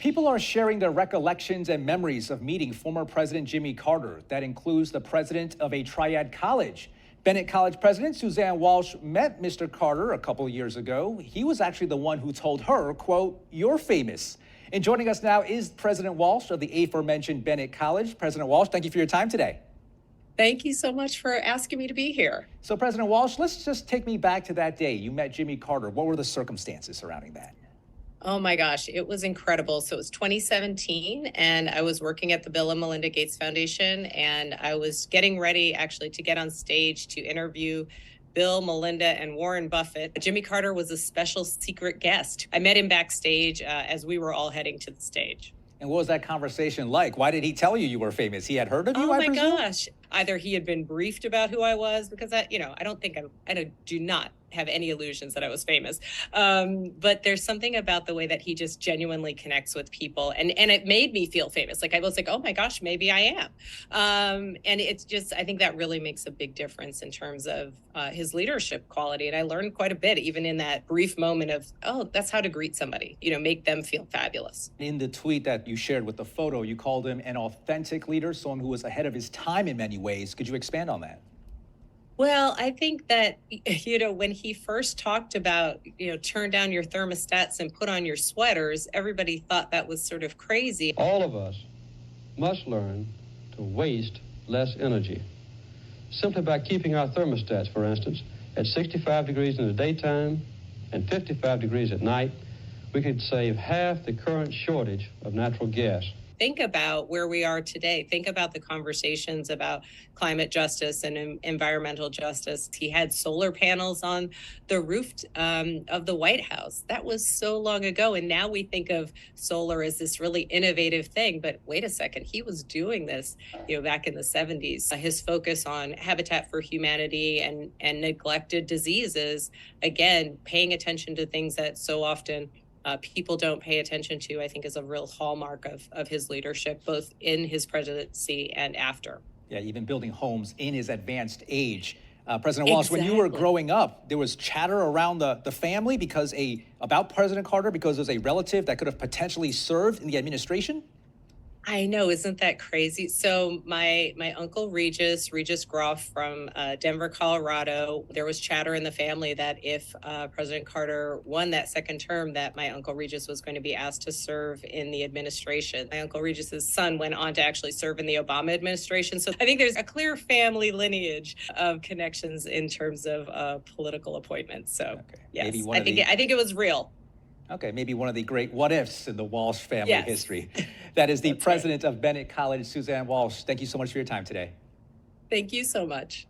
People are sharing their recollections and memories of meeting former President Jimmy Carter. That includes the president of a triad college. Bennett College president Suzanne Walsh met Mr. Carter a couple of years ago. He was actually the one who told her, quote, "You're famous." And joining us now is President Walsh of the aforementioned Bennett College. President Walsh, thank you for your time today. Thank you so much for asking me to be here. So President Walsh, let's just take me back to that day. You met Jimmy Carter. What were the circumstances surrounding that? Oh my gosh, it was incredible. So it was 2017, and I was working at the Bill and Melinda Gates Foundation, and I was getting ready actually to get on stage to interview Bill, Melinda, and Warren Buffett. Jimmy Carter was a special secret guest. I met him backstage as we were all heading to the stage. And what was that conversation like? Why did he tell you were famous? He had heard of you, I presume? Oh my gosh. Either he had been briefed about who I was, because I do not have any illusions that I was famous. But there's something about the way that he just genuinely connects with people. And it made me feel famous. Like I was like, oh my gosh, maybe I am. And it's just, I think that really makes a big difference in terms of his leadership quality. And I learned quite a bit, even in that brief moment of, oh, that's how to greet somebody, make them feel fabulous. In the tweet that you shared with the photo, you called him an authentic leader, someone who was ahead of his time in many ways. Could you expand on that? Well, I think that, when he first talked about, turn down your thermostats and put on your sweaters, everybody thought that was sort of crazy. All of us must learn to waste less energy. Simply by keeping our thermostats, for instance, at 65 degrees in the daytime and 55 degrees at night, we could save half the current shortage of natural gas. Think about where we are today. Think about the conversations about climate justice and environmental justice. He had solar panels on the roof of the White House. That was so long ago. And now we think of solar as this really innovative thing. But wait a second, he was doing this, back in the 70s. His focus on Habitat for Humanity and neglected diseases, again, paying attention to things that so often people don't pay attention to, I think, is a real hallmark of his leadership, both in his presidency and after. Yeah, even building homes in his advanced age. President Walsh, when you were growing up, there was chatter around the family about President Carter because there's a relative that could have potentially served in the administration? I know, isn't that crazy? So my uncle Regis Groff from Denver, Colorado, there was chatter in the family that if President Carter won that second term, that my uncle Regis was going to be asked to serve in the administration. My uncle Regis's son went on to actually serve in the Obama administration. So I think there's a clear family lineage of connections in terms of political appointments. So okay. Yes, I think it was real. Okay, maybe one of the great what-ifs in the Walsh family yes. history. That is the president of Bennett College, Suzanne Walsh. Thank you so much for your time today. Thank you so much.